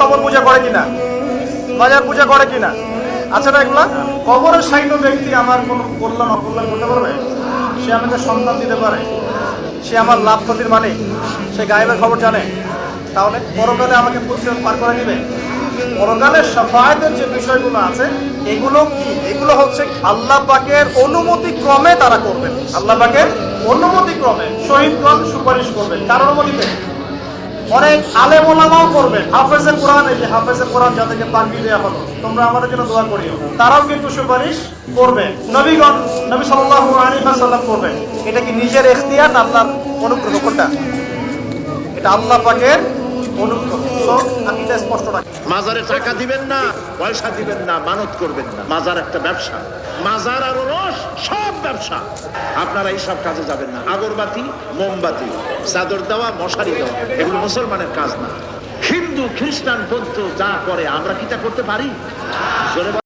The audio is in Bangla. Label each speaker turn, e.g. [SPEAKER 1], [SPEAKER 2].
[SPEAKER 1] কবর পূজা করে কিনা, মাজার পূজা করে কিনা, আছে না এগুলা? কবরের সাহিত্য ব্যক্তি আমার কোনো কল্যাণ অকল্যাণ করতে পারবে? সে আমাকে সন্তান দিতে পারে, সে আমার লাভ ক্ষতির মালিক, সে গায়েবের খবর জানে। তাহলে পরকালে আমাকে পরিচয় পার করে দিবে? পরকালের শাফায়াতের যে বিষয়গুলো আছে এগুলো কি? এগুলো হচ্ছে আল্লাহ পাকের অনুমতি ক্রমে তারা করবেন। আল্লাহ পাকের অনুমতি ক্রমে শহীদগণ সুপারিশ করবেন, কার অনুমতিতে? অনেক আলেম ওলামাও করবেন। হাফেজে কোরআন, এই যে হাফেজে কোরআন যাদেরকে পাগড়ি দেওয়া হলো, তোমরা আমাদের জন্য দোয়া করিও, তারাও কিন্তু সুপারিশ করবে। নবীগণ, নবী সাল্লাল্লাহু আলাইহি ওয়াসাল্লাম করবেন। এটা কি নিজের ইখতিয়ার না আল্লাহর অনুগ্রহ? কোনটা? এটা আল্লাহ পাকের অনুগ্রহ। সো আকীদা স্পষ্ট রাখি।
[SPEAKER 2] মাজারে টাকা দিবেন না, পয়সা দিবেন না, মানত করবেন না। মাজার একটা ব্যবসা, মাজার আর রস সব ব্যবসা। আপনারা এইসব কাজে যাবেন না। আগরবাতি, মোমবাতি, চাদর দেওয়া, মশারি দেওয়া, এগুলো মুসলমানের কাজ না। হিন্দু, খ্রিস্টান, বৌদ্ধ যা করে আমরা কি তা করতে পারি?